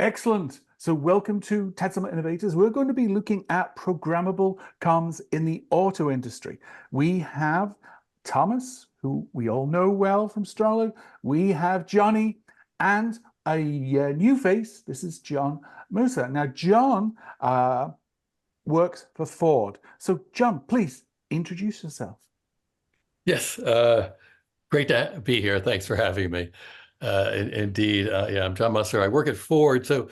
Excellent. So welcome to TADSummit Innovators. We're going to be looking at programmable comms in the auto industry. We have Thomas, who we all know well from Strolid. We have Johnny and a new face. This is John Musser. Now, John works for Ford. So, John, please introduce yourself. Yes, great to be here. Thanks for having me. Indeed, yeah, I'm John Musser. I work at Ford. So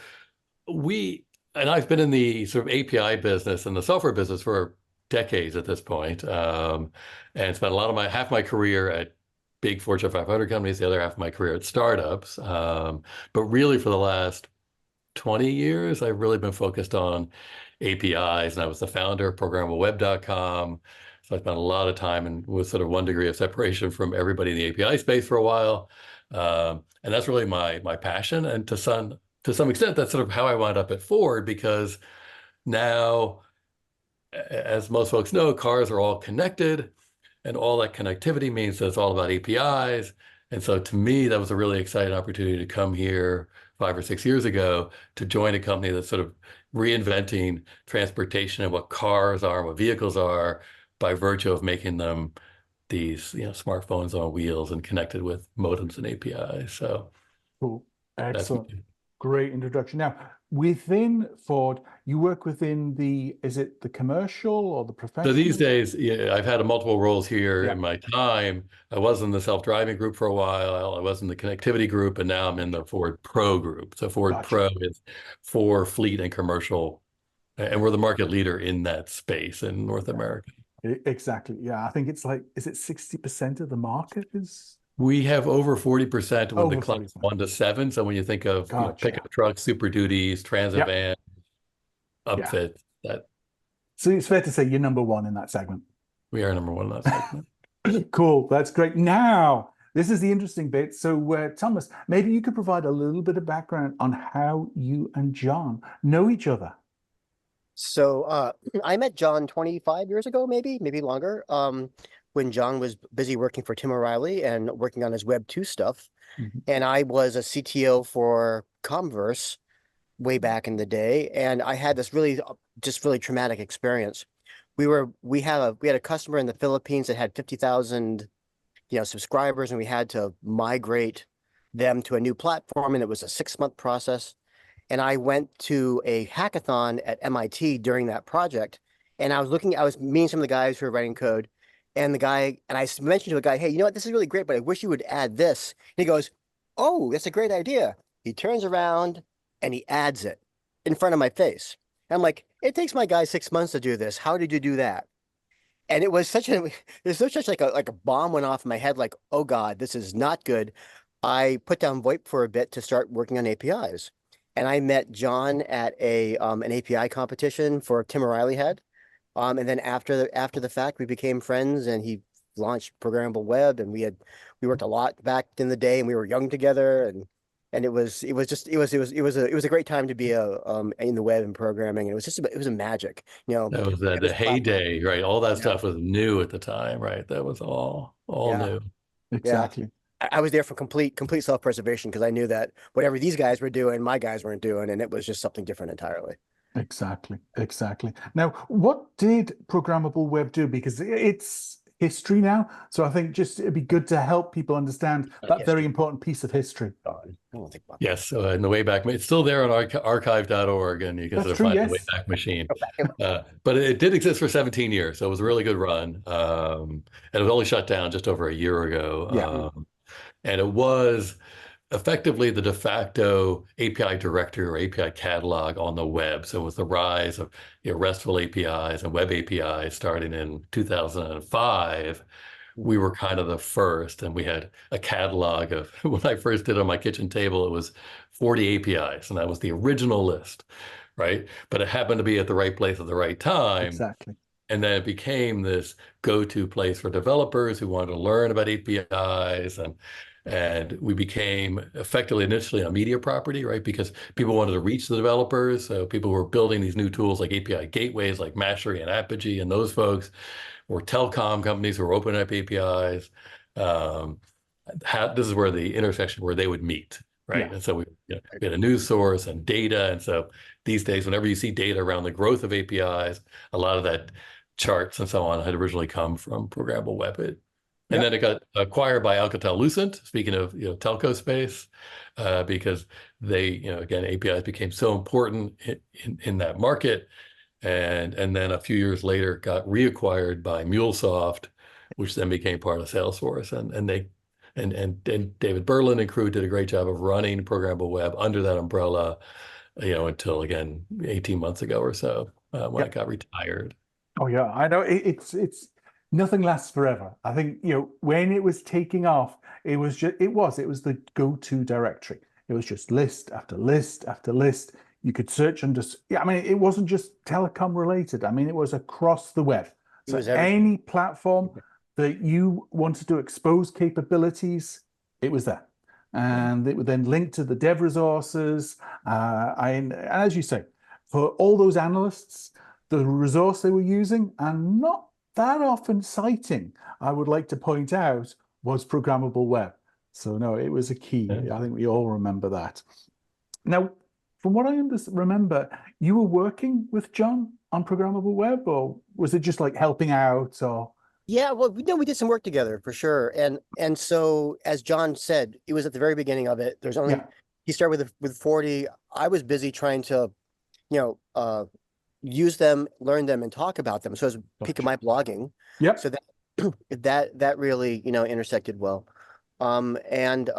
I've been in the sort of API business and the software business for decades at this point, and spent half my career at big Fortune 500 companies, the other half of my career at startups. But really for the last 20 years, I've really been focused on APIs, and I was the founder of ProgrammableWeb.com. So I spent a lot of time and with sort of one degree of separation from everybody in the API space for a while. And that's really my passion. And to some extent, that's sort of how I wound up at Ford, because now, as most folks know, cars are all connected, and all that connectivity means that it's all about APIs. And so to me, that was a really exciting opportunity to come here 5 or 6 years ago to join a company that's sort of reinventing transportation and what cars are, what vehicles are, by virtue of making them these, smartphones on wheels and connected with modems and APIs. So cool. Excellent. Great introduction. Now, within Ford, you work within is it the commercial or the professional? So these days, yeah, I've had multiple roles here in my time. I was in the self-driving group for a while. I was in the connectivity group, and now I'm in the Ford Pro group. So Ford Pro is for fleet and commercial, and we're the market leader in that space in North America. Exactly. Yeah, I think it's like, is it 60% of the market is? We have over 40% with the class 1 to 7. So when you think of pickup trucks, Super Duties, transit vans, upfit, So it's fair to say you're number one in that segment. We are number one in that segment. Cool. That's great. Now, this is the interesting bit. So, Thomas, maybe you could provide a little bit of background on how you and John know each other. So I met John 25 years ago, maybe longer, when John was busy working for Tim O'Reilly and working on his Web 2 stuff. And I was a CTO for Comverse way back in the day. And I had this really traumatic experience. We had a customer in the Philippines that had 50,000, subscribers, and we had to migrate them to a new platform. And it was a 6-month process. And I went to a hackathon at MIT during that project. And I was meeting some of the guys who were writing code. And I mentioned to a guy, hey, you know what? This is really great, but I wish you would add this. And he goes, oh, that's a great idea. He turns around and he adds it in front of my face. And I'm like, it takes my guy 6 months to do this. How did you do that? And it was such like a bomb went off in my head, like, oh God, this is not good. I put down VoIP for a bit to start working on APIs. And I met John at an API competition for Tim O'Reilly had. And then after the fact, we became friends, and he launched Programmable Web, and we worked a lot back in the day, and we were young together, and it was a great time to be in the web and programming, and it was a magic, That was the heyday, right? All that stuff was new at the time, right? That was all new. Exactly. Yeah. I was there for complete self-preservation, because I knew that whatever these guys were doing, my guys weren't doing, and it was just something different entirely. Exactly. Now, what did Programmable Web do? Because it's history now, so I think it'd be good to help people understand that very important piece of history. Yes, in the Wayback, it's still there on archive.org, and you can sort of find the Wayback Machine. But it did exist for 17 years, so it was a really good run. And it was only shut down just over a year ago. And it was effectively the de facto API directory or API catalog on the web. So it was the rise of RESTful APIs and web APIs starting in 2005. We were kind of the first, and we had a catalog of, when I first did it on my kitchen table, it was 40 APIs, and that was the original list, right? But it happened to be at the right place at the right time. Exactly. And then it became this go-to place for developers who wanted to learn about APIs, and we became effectively initially a media property, right? Because people wanted to reach the developers. So people were building these new tools like API gateways, like Mashery and Apogee, and those folks were telecom companies who were opening up APIs. This is where the intersection where they would meet, right? And so we we had a news source and data. And so these days, whenever you see data around the growth of APIs, a lot of that charts and so on had originally come from Programmable Web. And then it got acquired by Alcatel-Lucent, speaking of telco space, because they, again, APIs became so important in that market. And then a few years later got reacquired by MuleSoft, which then became part of Salesforce. And David Berlin and crew did a great job of running Programmable Web under that umbrella, until, again, 18 months ago or so, when it got retired. Oh yeah, I know. It's nothing lasts forever. I think, when it was taking off, it was the go-to directory. It was just list after list after list. You could search under, it wasn't just telecom related. It was across the web. So any platform that you wanted to expose capabilities, it was there. And it would then link to the dev resources. And as you say, for all those analysts, the resource they were using, and not that often citing, I would like to point out, was Programmable Web. So no, it was a key. I think we all remember that. Now, from what I remember, you were working with John on Programmable Web, or was it just like helping out? Or yeah, well, we did some work together for sure. And so, as John said, it was at the very beginning of it. There's only he started with 40. I was busy trying to, use them, learn them, and talk about them. So it was peak of my blogging. Yep. So that really intersected well, and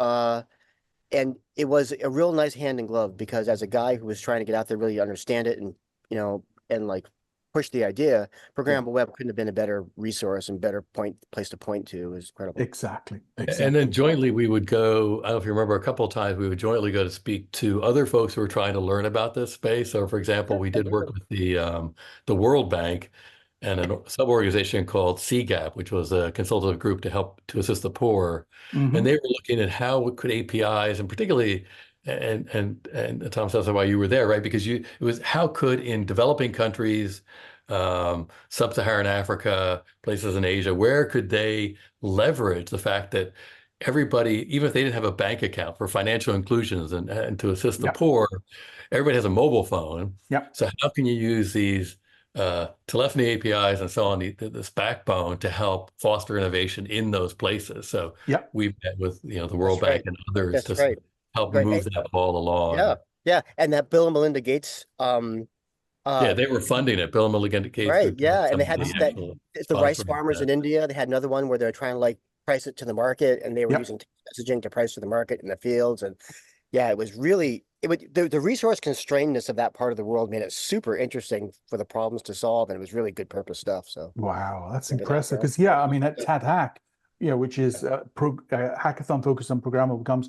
it was a real nice hand in glove, because as a guy who was trying to get out there, really understand it, and and like push the idea, Programmable Web couldn't have been a better resource and better place to point to. It was incredible. Exactly. And then jointly we would go, I don't know if you remember, a couple of times we would jointly go to speak to other folks who were trying to learn about this space. So for example, we did work with the World Bank and a sub-organization called CGAP, which was a consultative group to assist the poor. And they were looking at how could APIs, and particularly, and Tom, that's why you were there, right? Because it was how could, in developing countries, sub-Saharan Africa, places in Asia, where could they leverage the fact that everybody, even if they didn't have a bank account, for financial inclusions and to assist the poor, everybody has a mobile phone. So how can you use these telephony APIs and so on, this backbone, to help foster innovation in those places? So we've met with the World Bank and others to help move that ball along. And that Bill and Melinda Gates they were funding it. Bill and Melinda Gates. Right. Yeah. And they had it's the rice farmers in India. They had another one where they're trying to price it to the market, and they were using messaging to price to the market in the fields. And it was really, the resource constrainedness of that part of the world made it super interesting for the problems to solve. And it was really good purpose stuff. So wow, that's impressive. Because at TADHack, which is a hackathon focused on programmable comms,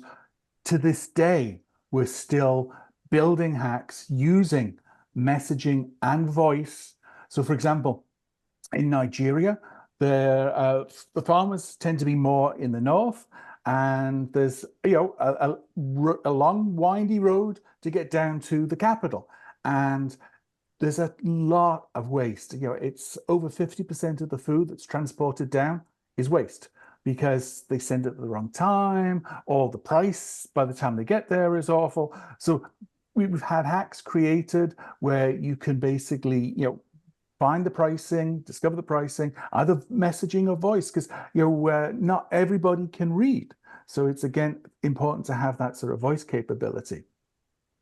to this day, we're still building hacks using messaging and voice. So for example, in Nigeria, the farmers tend to be more in the north, and there's a long windy road to get down to the capital, and there's a lot of waste. It's over 50% of the food that's transported down is waste, because they send it at the wrong time, or the price by the time they get there is awful. So we've had hacks created where you can basically, find the pricing, discover the pricing, either messaging or voice, because not everybody can read. So it's, again, important to have that sort of voice capability.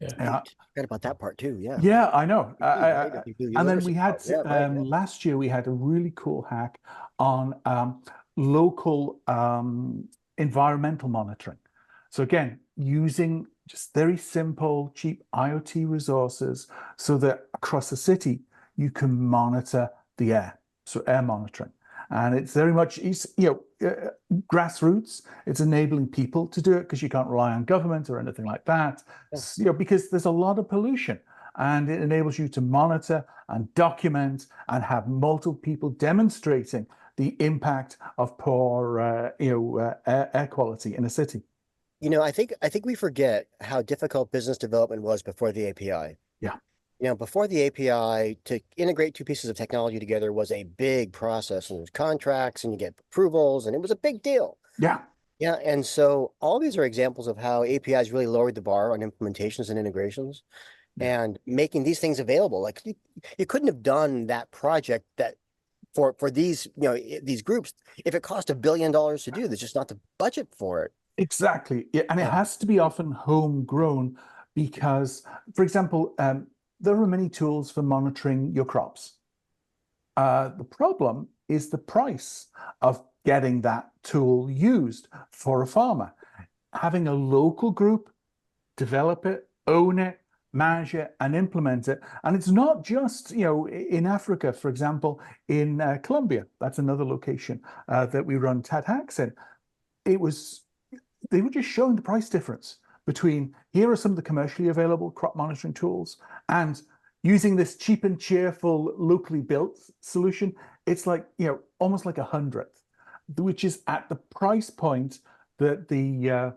I forgot about that part too. Yeah, I know. And then we had last year we had a really cool hack on local environmental monitoring. So again, using just very simple, cheap IoT resources, so that across the city you can monitor the air, so air monitoring. And it's very much, grassroots. It's enabling people to do it, because you can't rely on government or anything like that, because there's a lot of pollution. And it enables you to monitor and document and have multiple people demonstrating the impact of poor air quality in a city. I think we forget how difficult business development was before the API. Before the API, to integrate two pieces of technology together was a big process, and there's contracts, and you get approvals, and it was a big deal. Yeah, and so all these are examples of how APIs really lowered the bar on implementations and integrations Yeah. and making these things available. Like you couldn't have done that project that for these, these groups if it cost $1 billion to do. There's just not the budget for it. Exactly. Yeah, and it has to be often homegrown because, for example, there are many tools for monitoring your crops. The problem is the price of getting that tool used for a farmer. Having a local group develop it, own it, manage it, and implement it. And it's not just, in Africa, for example, in Colombia. That's another location that we run TADHacks in. They were just showing the price difference between here are some of the commercially available crop monitoring tools and using this cheap and cheerful locally built solution. It's like, almost like 100th, which is at the price point that the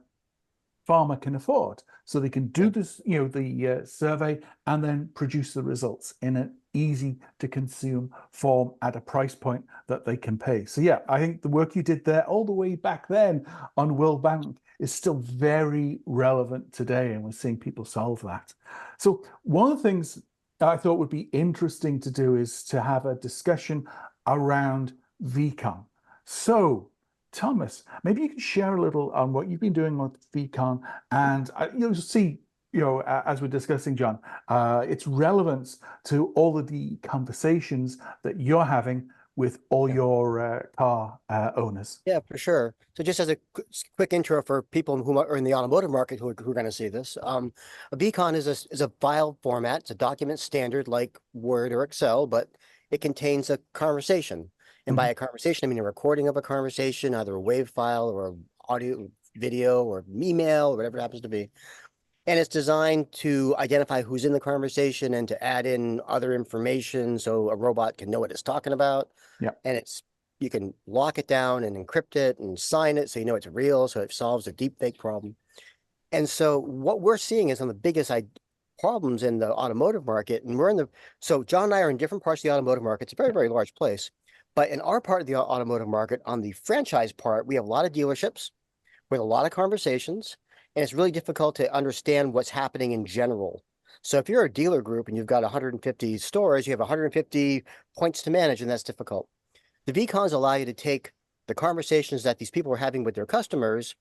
farmer can afford. So they can do this, the survey and then produce the results in an easy to consume form at a price point that they can pay. So yeah, I think the work you did there all the way back then on World Bank is still very relevant today, and we're seeing people solve that. So one of the things I thought would be interesting to do is to have a discussion around vCon. So Thomas, maybe you can share a little on what you've been doing with vCon, and you'll see, as we're discussing, John, its relevance to all of the conversations that you're having with all your car owners. Yeah, for sure. So just as a quick intro for people who are in the automotive market who are going to see this, a vCon is a file format. It's a document standard like Word or Excel, but it contains a conversation. And by a conversation, I mean a recording of a conversation, either a WAV file or audio, video, or email, or whatever it happens to be. And it's designed to identify who's in the conversation and to add in other information so a robot can know what it's talking about. Yeah. And you can lock it down and encrypt it and sign it so you know it's real, so it solves a deep fake problem. And so what we're seeing is one of the biggest problems in the automotive market. And so John and I are in different parts of the automotive market. It's a very, very large place. But in our part of the automotive market, on the franchise part, we have a lot of dealerships with a lot of conversations, and it's really difficult to understand what's happening in general. So if you're a dealer group and you've got 150 stores, you have 150 points to manage, and that's difficult. The vCons allow you to take the conversations that these people are having with their customers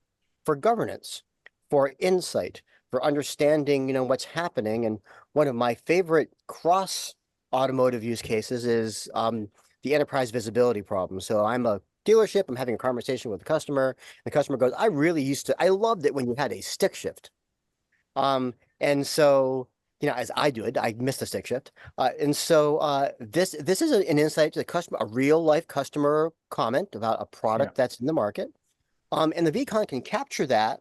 for governance, for insight, for understanding, what's happening. And one of my favorite cross automotive use cases is the enterprise visibility problem. So I'm a dealership, I'm having a conversation with the customer, and the customer goes, I loved it when you had a stick shift. And so, as I do it, I missed the stick shift. And so this is an insight to the customer, a real life customer comment about a product that's in the market. And the vCon can capture that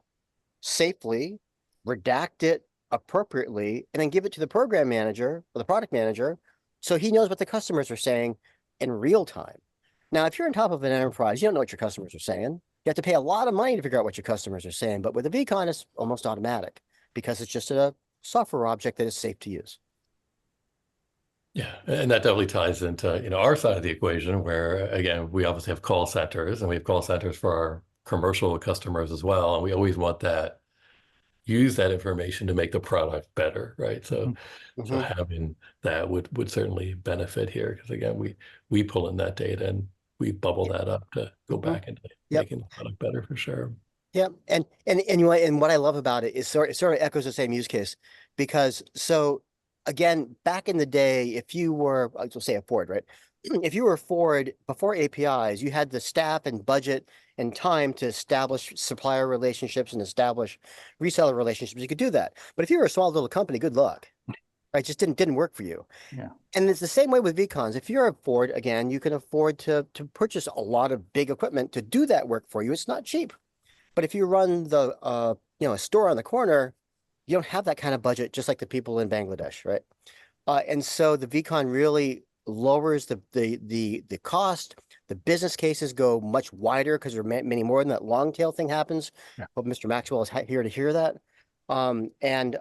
safely, redact it appropriately, and then give it to the program manager or the product manager so he knows what the customers are saying in real time. Now, if you're on top of an enterprise, you don't know what your customers are saying. You have to pay a lot of money to figure out what your customers are saying. But with a vCon, it's almost automatic because it's just a software object that is safe to use. Yeah, and that definitely ties into our side of the equation, where again we obviously have call centers, and we have call centers for our commercial customers as well, and we always want that use that information to make the product better, right? So so having that would certainly benefit here, because again we pull in that data and we bubble that up to go back into making the product better for sure. Yeah, and what I love about it is it sort of echoes the same use case, because so again, back in the day, if you were, let's say a Ford, right? If you were Ford before APIs, you had the staff and budget and time to establish supplier relationships and establish reseller relationships. You could do that. But if you were a small little company, good luck. Right? Just didn't work for you. Yeah. And it's the same way with vCons. If you're a Ford, again, you can afford to purchase a lot of big equipment to do that work for you. It's not cheap. But if you run the a store on the corner, you don't have that kind of budget, just like the people in Bangladesh, right? And so the vCon really lowers the cost. The business cases go much wider because there are many more, than that long tail thing happens. Yeah. Hope Mr. Maxwell is here to hear that. And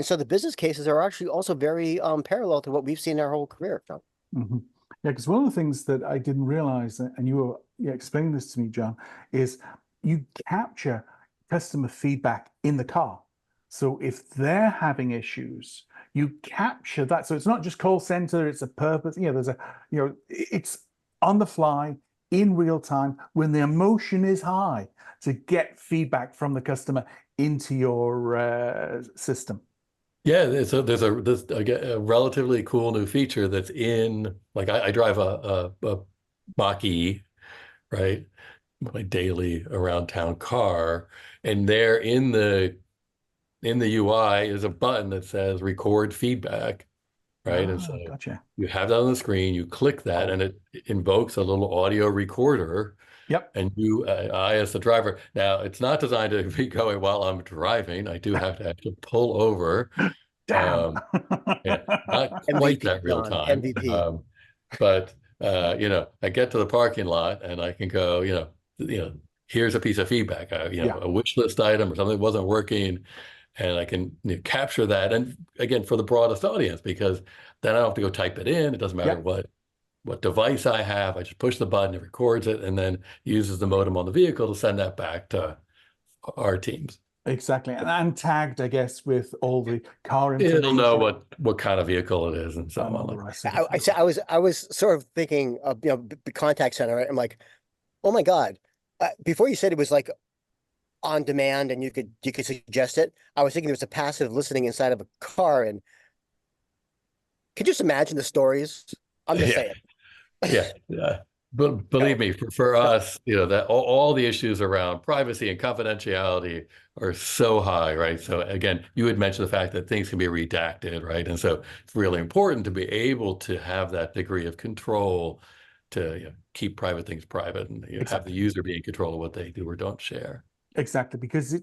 so the business cases are actually also very parallel to what we've seen in our whole career, John. Yeah, because one of the things that I didn't realize, and you were explaining this to me, John, is you capture customer feedback in the car. So if they're having issues, you capture that. So it's not just call center, it's a purpose, it's on the fly in real time when the emotion is high to get feedback from the customer into your system. Yeah, there's a relatively cool new feature that's in, like I drive a Mach-E, right? My daily around town car, and there in the UI is a button that says record feedback, right? And so Gotcha. you have that on the screen, you click that, and it invokes a little audio recorder. Yep. And I, as the driver, now it's not designed to be going while I'm driving. I do have to actually pull over. Damn. Yeah, not quite MVP, that real John, time. MVP. But I get to the parking lot and I can go, here's a piece of feedback, Yeah. a wish list item or something that wasn't working, and I can capture that. And again, for the broadest audience, because then I don't have to go type it in. It doesn't matter what device I have. I just push the button, it records it, and then uses the modem on the vehicle to send that back to our teams. Exactly. And tagged, I guess, with all the car information. It'll know what kind of vehicle it is and so and all on. the rest I, I was sort of thinking of, the contact center. I'm like, oh my God. Before you said it was like on demand and you could suggest it, I was thinking there was a passive listening inside of a car. And could you just imagine the stories? I'm just saying. Yeah. But believe me, for us, that all the issues around privacy and confidentiality are so high, right? So again, you had mentioned the fact that things can be redacted, right? And so it's really important to be able to have that degree of control to keep private things private, and have the user be in control of what they do or don't share. Exactly, because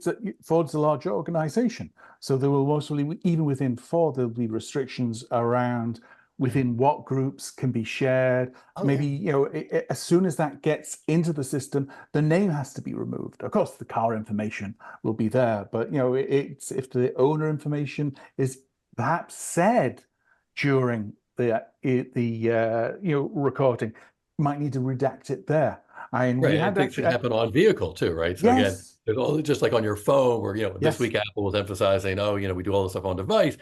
Ford's a large organization, so there will mostly, even within Ford, there'll be restrictions around within what groups can be shared. Maybe as soon as that gets into the system, the name has to be removed. Of course, the car information will be there, but it's if the owner information is perhaps said during the recording, might need to redact it there. Right, and things can happen on vehicle too, right? So again, there's all, just like on your phone, where this week Apple was emphasizing, we do all this stuff on device.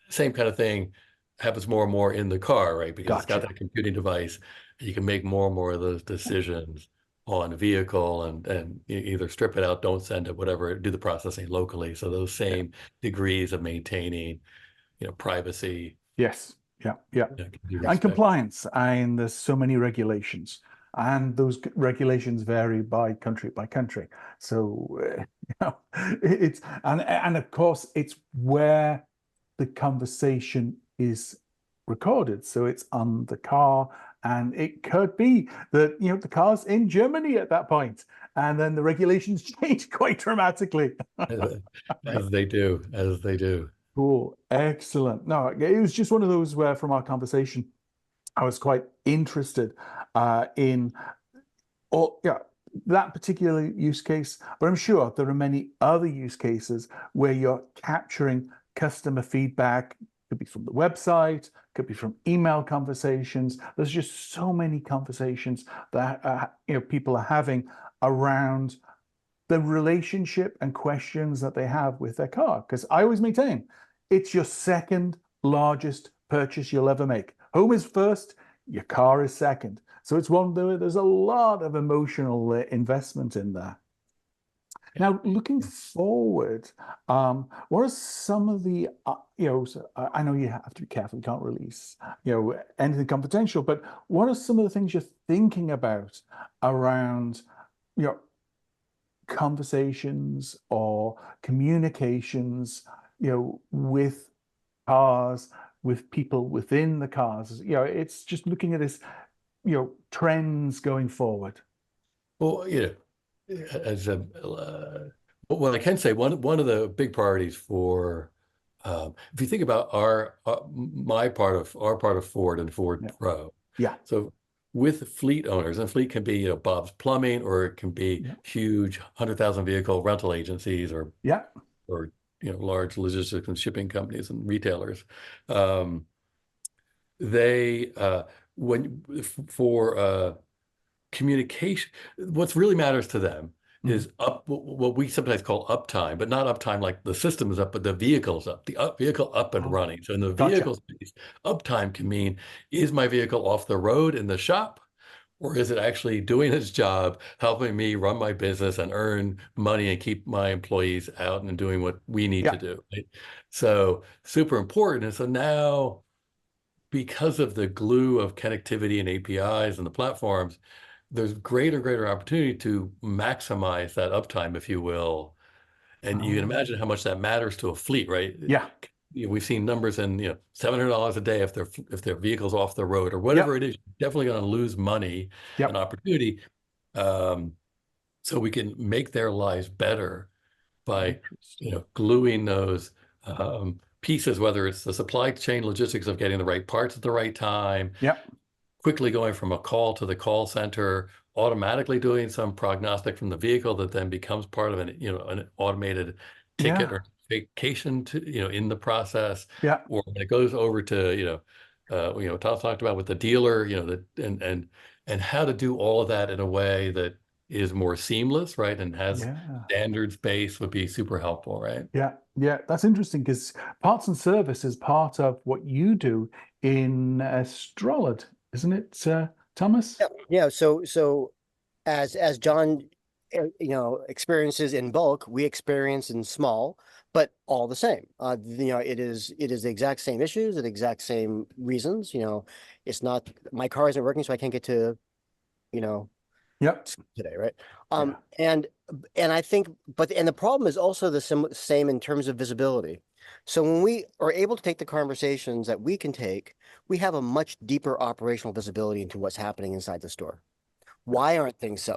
Same kind of thing happens more and more in the car, right? Because it's got that computing device. You can make more and more of those decisions on vehicle, and either strip it out, don't send it, whatever, do the processing locally. So those same degrees of maintaining, privacy. Yes. Yeah. And compliance. And there's so many regulations. And those regulations vary by country. So it's and of course it's where the conversation is recorded. So it's on the car, and it could be that the car's in Germany at that point, and then the regulations change quite dramatically. as they do. Cool, excellent. No, it was just one of those where, from our conversation, I was quite interested in that particular use case, but I'm sure there are many other use cases where you're capturing customer feedback. Could be from the website, could be from email conversations. There's just so many conversations that people are having around the relationship and questions that they have with their car. Because I always maintain it's your second largest purchase you'll ever make. Home is first, your car is second. So it's one where there's a lot of emotional investment in there. Now, looking forward, what are some of the, I know you have to be careful, you can't release, anything confidential, but what are some of the things you're thinking about around, conversations or communications, with cars, with people within the cars? It's just looking at this, trends going forward. Well, as well, I can say one of the big priorities for, if you think about our part of Ford and Ford Pro. Yeah. So with fleet owners, and fleet can be Bob's Plumbing, or it can be huge 100,000 vehicle rental agencies, or large logistics and shipping companies and retailers. They for communication, what really matters to them is what we sometimes call uptime, but not uptime like the system is up, but the vehicle's up, the vehicle up and running. So in the Gotcha. vehicle space, uptime can mean, is my vehicle off the road in the shop? Or is it actually doing its job, helping me run my business and earn money and keep my employees out and doing what we need Yeah. to do? Right? So super important. And so now, because of the glue of connectivity and APIs and the platforms, there's greater opportunity to maximize that uptime, if you will. And you can imagine how much that matters to a fleet, right? Yeah. We've seen numbers in, $700 a day if their vehicle's off the road or whatever it is. You're definitely going to lose money and opportunity. So we can make their lives better by gluing those pieces, whether it's the supply chain logistics of getting the right parts at the right time, quickly going from a call to the call center, automatically doing some prognostic from the vehicle that then becomes part of an automated ticket or vacation to in the process. Or when it goes over to Tom talked about with the dealer, and how to do all of that in a way that is more seamless, right? And has standards based would be super helpful, right? Yeah, that's interesting because parts and service is part of what you do in Strolid, isn't it, Thomas? Yeah. So as John, experiences in bulk, we experience in small, but all the same. It is the exact same issues, the exact same reasons. It's not my car isn't working, so I can't get to, today, right? And I think, and the problem is also the same in terms of visibility. So when we are able to take the conversations that we can take, we have a much deeper operational visibility into what's happening inside the store. Why aren't things so?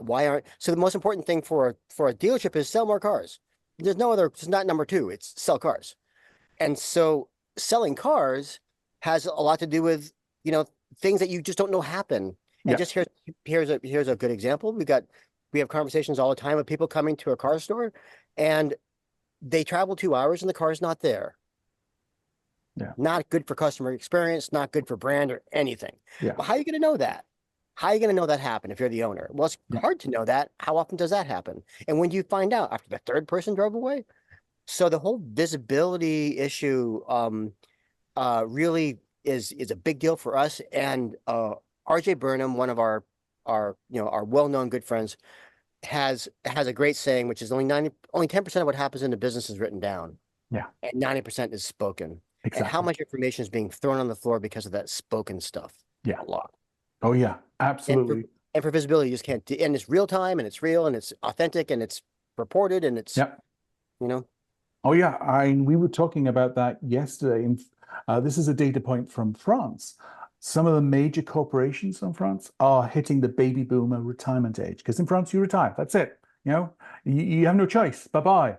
So the most important thing for a dealership is sell more cars. There's not number two, it's sell cars. And so selling cars has a lot to do with, things that you just don't know happen. And just here's a good example. We have conversations all the time with people coming to a car store and they travel 2 hours and the car's not there. Not good for customer experience, not good for brand or anything. Well, how are you going to know that? How are you going to know that happened if you're the owner? Well, it's hard to know that. How often does that happen? And when do you find out? After the third person drove away? So the whole visibility issue really is a big deal for us. And RJ Burnham, one of our well-known good friends, has a great saying, which is only 10% of what happens in the business is written down. And 90% is spoken. And how much information is being thrown on the floor because of that spoken stuff? A lot. Oh yeah, absolutely. And for visibility, you just can't. And it's real time, and it's real, and it's authentic, and it's reported, and it's Oh yeah, we were talking about that yesterday. And this is a data point from France. Some of the major corporations in France are hitting the baby boomer retirement age because in France you retire. That's it. You have no choice. Bye bye.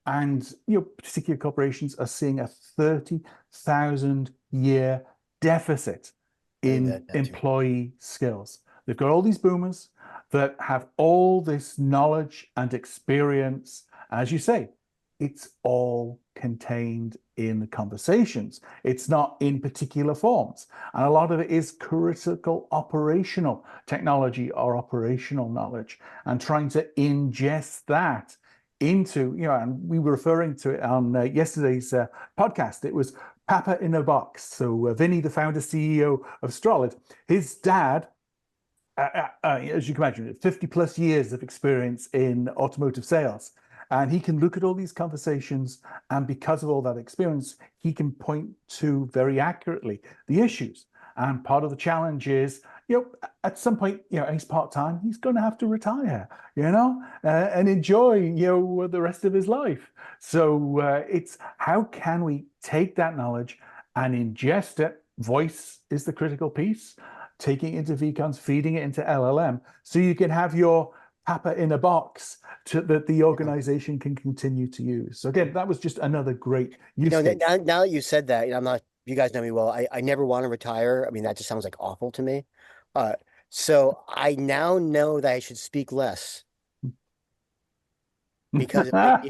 And particular corporations are seeing a 30,000 year deficit in employee skills. They've got all these boomers that have all this knowledge and experience. As you say, it's all contained in the conversations. It's not in particular forms. And a lot of it is critical operational technology or operational knowledge and trying to ingest that into, and we were referring to it on yesterday's podcast. It was Papa in a box. So Vinny, the founder CEO of Strolid, his dad, as you can imagine, 50 plus years of experience in automotive sales. And he can look at all these conversations, and because of all that experience, he can point to very accurately the issues. And part of the challenge is, at some point, he's part-time, he's going to have to retire, and enjoy, the rest of his life. So it's how can we take that knowledge and ingest it? Voice is the critical piece, taking it into vCons, feeding it into LLM, so you can have your Papa in a box that the organization can continue to use. So again, that was just another great use case. Now that you said that, you guys know me well. I never want to retire. I mean, that just sounds like awful to me. So I now know that I should speak less. Because don't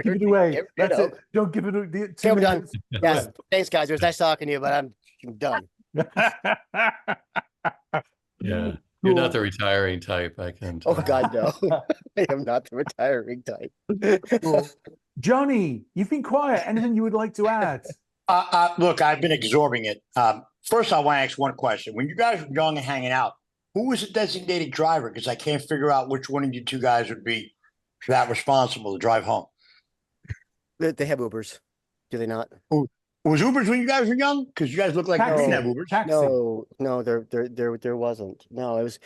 give it away. That's it. Don't give it away. Okay, we're done. Yes. Thanks, guys. It was nice talking to you, but I'm done. Yeah. You're not the retiring type, I can Oh tell. God, no. I am not the retiring type. Cool. Johnny, you've been quiet. Anything you would like to add? Look, I've been absorbing it. First, I want to ask one question. When you guys were young and hanging out, who was the designated driver? Because I can't figure out which one of you two guys would be that responsible to drive home. They have Ubers, do they not? Was Ubers when you guys were young? Because you guys look like you Taxi. didn't have Ubers. Taxi. No, there wasn't. No, it was.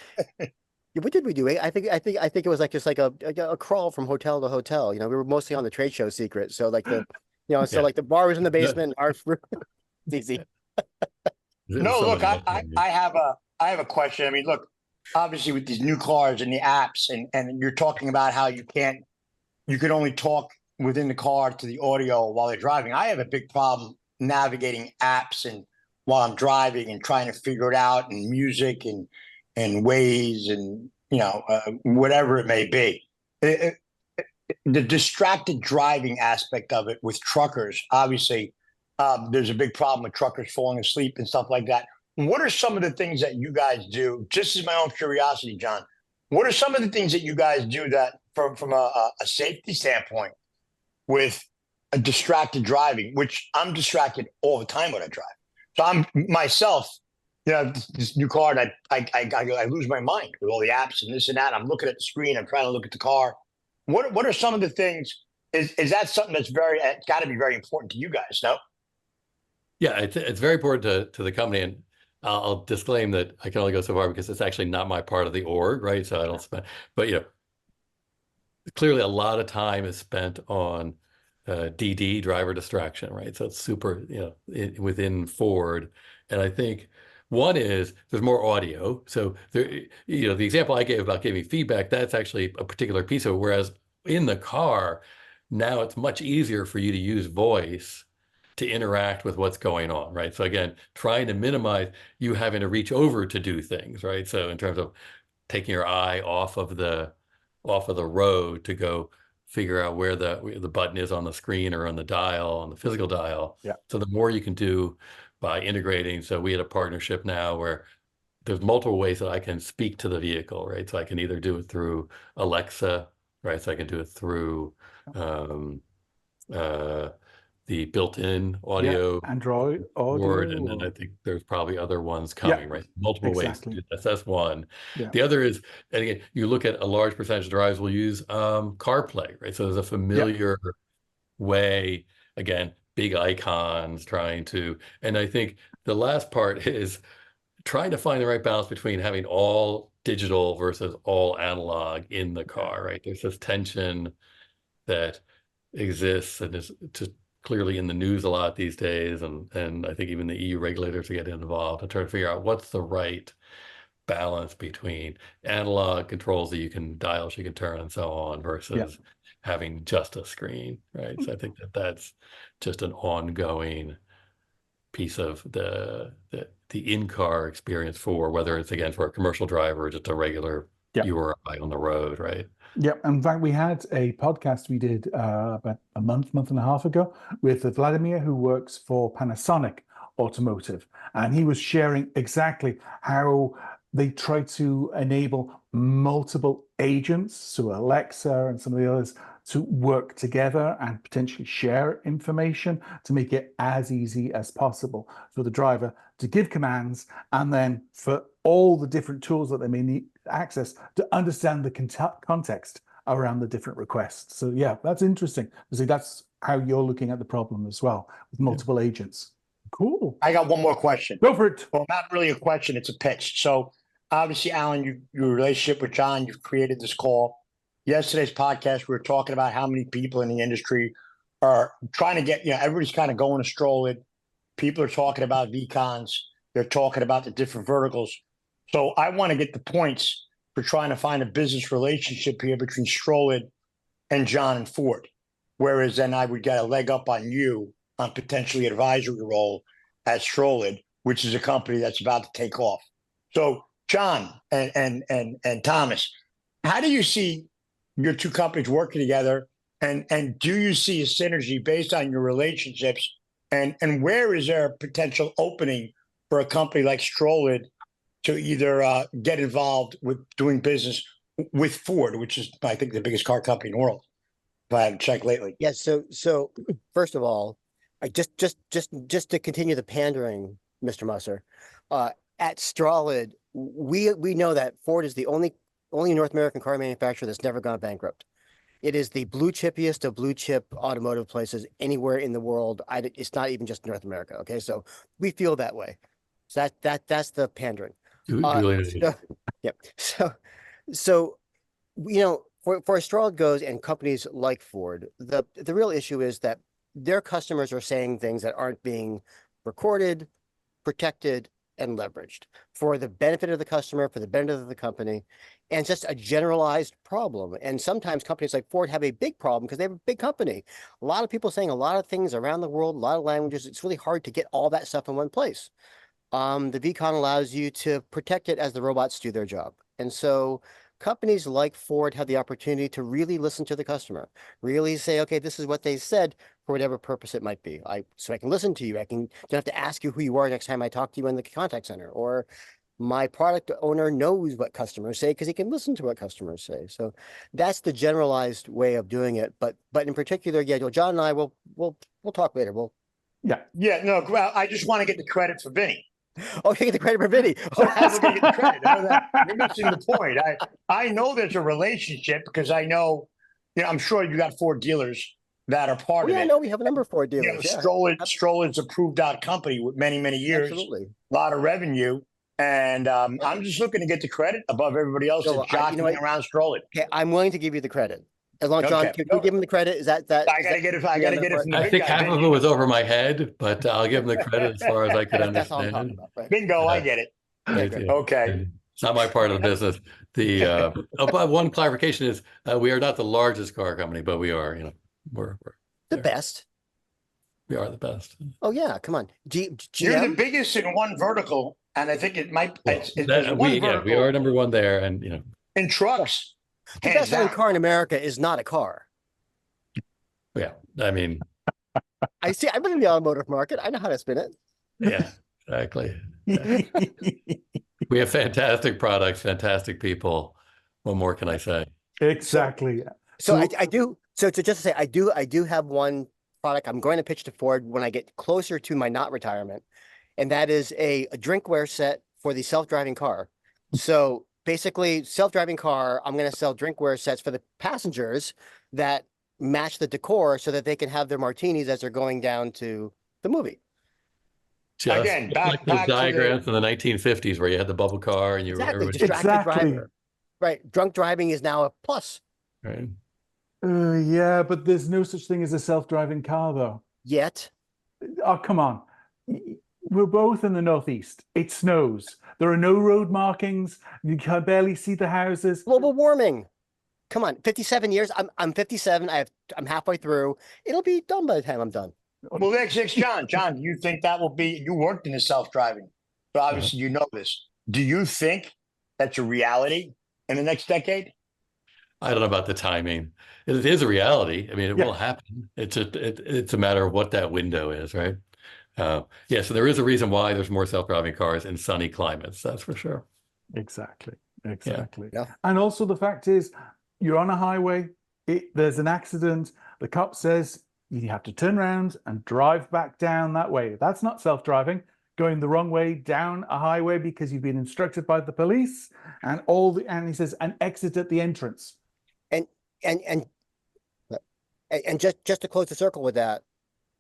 What did we do? I think it was like just like a crawl from hotel to hotel. You know, we were mostly on the trade show secret. So like the, you know, so Yeah. like the bar was in the basement. Our it's easy. No, look, I have a question. I mean, look, obviously with these new cars and the apps, and you're talking about how you can only talk within the car to the audio while they're driving. I have a big problem navigating apps and while I'm driving and trying to figure it out, and music and Waze and whatever it may be. The distracted driving aspect of it with truckers, obviously, there's a big problem with truckers falling asleep and stuff like that. What are some of the things that you guys do? Just as my own curiosity, John, what are some of the things that you guys do that from a safety standpoint with a distracted driving, which I'm distracted all the time when I drive. So I'm myself, this new car, and I lose my mind with all the apps and this and that. I'm looking at the screen. I'm trying to look at the car. What are some of the things? Is that something that's it's got to be very important to you guys? No. Yeah, it's very important to the company, and I'll disclaim that I can only go so far because it's actually not my part of the org, right? So I don't spend, but clearly a lot of time is spent on DD, driver distraction, right? So it's super, within Ford, and I think one is there's more audio. So there, the example I gave about giving feedback, that's actually a particular piece of it. Whereas in the car, now it's much easier for you to use voice to interact with what's going on, right? So again, trying to minimize you having to reach over to do things, right? So in terms of taking your eye off of the road to go figure out where the button is on the screen or on the dial, on the physical dial. Yeah. So the more you can do by integrating. So we had a partnership now where there's multiple ways that I can speak to the vehicle, right? So I can either do it through Alexa, right? So I can do it through the built-in audio, Android audio, board, and then I think there's probably other ones coming, right? Multiple ways to do that. That's one. Yeah. The other is, and again, you look at a large percentage of drives will use CarPlay, right? So there's a familiar way, again, big icons and I think the last part is trying to find the right balance between having all digital versus all analog in the car, right? There's this tension that exists and is just clearly in the news a lot these days, and I think even the EU regulators are getting involved and trying to figure out what's the right balance between analog controls that you can dial, you can turn, and so on, versus having just a screen, right? So I think that's just an ongoing piece of the in-car experience for whether it's again for a commercial driver or just a regular you or I on the road, right? Yeah, in fact, we had a podcast we did about a month and a half ago with Vladimir, who works for Panasonic Automotive, and he was sharing exactly how they try to enable multiple agents, so Alexa and some of the others, to work together and potentially share information to make it as easy as possible for the driver to give commands, and then for all the different tools that they may need access to understand the context around the different requests. So yeah, that's interesting. See, that's how you're looking at the problem as well with multiple agents. Cool. I got one more question. Go for it. Well, not really a question, it's a pitch. So obviously, Alan, your relationship with John, you've created this call. Yesterday's podcast, we were talking about how many people in the industry are trying to get, everybody's kind of going to Strolid. People are talking about vCons. They're talking about the different verticals. So I want to get the points for trying to find a business relationship here between Strolid and John and Ford. Whereas then I would get a leg up on you on potentially advisory role at Strolid, which is a company that's about to take off. So John and Thomas, how do you see your two companies working together? And do you see a synergy based on your relationships? And where is there a potential opening for a company like Strolid to either get involved with doing business with Ford, which is, I think, the biggest car company in the world, if I haven't checked lately. Yeah. So first of all, I just to continue the pandering, Mr. Musser, at Strolid, we know that Ford is the only North American car manufacturer that's never gone bankrupt. It is the blue chippiest of blue chip automotive places anywhere in the world. It's not even just North America. Okay, so we feel that way. So that's the pandering. Yeah. So for Strolid goes and companies like Ford, the real issue is that their customers are saying things that aren't being recorded, protected, and leveraged for the benefit of the customer, for the benefit of the company, and just a generalized problem. And sometimes companies like Ford have a big problem because they have a big company. A lot of people saying a lot of things around the world, a lot of languages. It's really hard to get all that stuff in one place. The vCon allows you to protect it as the robots do their job. And so companies like Ford have the opportunity to really listen to the customer, really say, okay, this is what they said for whatever purpose it might be. So I can listen to you. Don't have to ask you who you are next time I talk to you in the contact center, or my product owner knows what customers say because he can listen to what customers say. So that's the generalized way of doing it. But in particular, yeah, John and I we'll talk later. No, well, I just want to get the credit for Vinny. Oh, you get the credit for Vinny. Oh, we're going to get the credit. You're missing the point. I know there's a relationship because I know, I'm sure you got Ford dealers that are part of it. I know we have a number of Ford dealers. Strolid's a proved out company with many years, absolutely, a lot of revenue, and I'm just looking to get the credit above everybody else that's jockeying around Strolid. Okay, I'm willing to give you the credit. As long as John, can you give him the credit? Is that? I gotta get it. I gotta get it from the I think half of it was over my head, but I'll give him the credit as far as I could understand. That's all I'm talking about, right? Bingo, I get it. Okay. It's not my part of the business. But one clarification is we are not the largest car company, but we are, we're the best. We are the best. Oh yeah, come on. You're the biggest in one vertical, and I think it might. We are number one there, and in trucks. The best-selling car in America is not a car. Yeah, I mean, I've been in the automotive market. I know how to spin it. Yeah, exactly. We have fantastic products, fantastic people. What more can I say? Exactly. So I do. So to just say, I do have one product I'm going to pitch to Ford when I get closer to my not retirement, and that is a drinkware set for the self-driving car. So basically, self-driving car, I'm going to sell drinkware sets for the passengers that match the decor so that they can have their martinis as they're going down to the movie. Again, back the diagrams in the 1950s where you had the bubble car and you were distracted driver. Right. Drunk driving is now a plus. Right. Yeah, but there's no such thing as a self-driving car, though. Yet. Oh, come on. We're both in the Northeast. It snows. There are no road markings. You can barely see the houses. Global warming. Come on, 57 years. I'm 57. I'm halfway through. It'll be done by the time I'm done. Well, next, John, do you think that will be? You worked in the self-driving, so obviously you know this. Do you think that's a reality in the next decade? I don't know about the timing. It is a reality. I mean, it will happen. It's a matter of what that window is, right? So there is a reason why there's more self-driving cars in sunny climates. That's for sure. Exactly. Yeah. And also the fact is, you're on a highway. There's an accident. The cop says you have to turn around and drive back down that way. That's not self-driving. Going the wrong way down a highway because you've been instructed by the police, and he says, and exit at the entrance. And just to close the circle with that,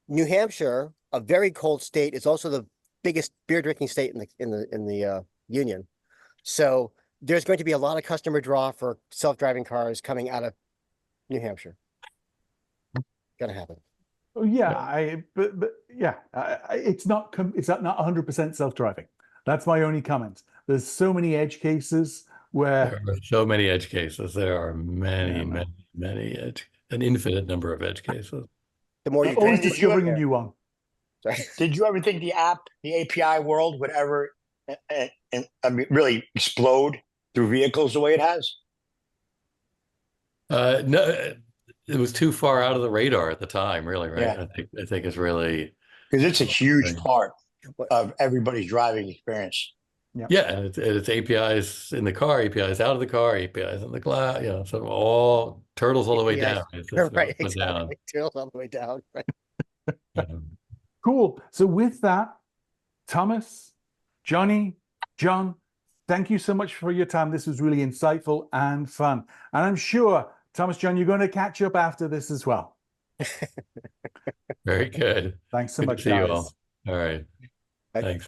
New Hampshire, a very cold state, is also the biggest beer drinking state in the union. So there's going to be a lot of customer draw for self-driving cars coming out of New Hampshire. Gonna happen. It's not 100% self-driving. That's my only comment. There's so many edge cases where there are so many edge cases. There are many an infinite number of edge cases. The more you always discovering a new one. Sorry. Did you ever think the API world would ever really explode through vehicles the way it has? No, it was too far out of the radar at the time, really, right? Yeah. I think it's really because it's a huge part of everybody's driving experience. Yeah, and it's APIs in the car, APIs out of the car, APIs in the cloud, you know, so all turtles all the way APIs. down. It's Right, up and down. exactly. Turtles all the way down. Right. Cool. So with that, Thomas, Johnny, John, thank you so much for your time. This was really insightful and fun. And I'm sure, Thomas, John, you're going to catch up after this as well. Very good. Thanks so Good much, to see you guys. all. All right. Thanks.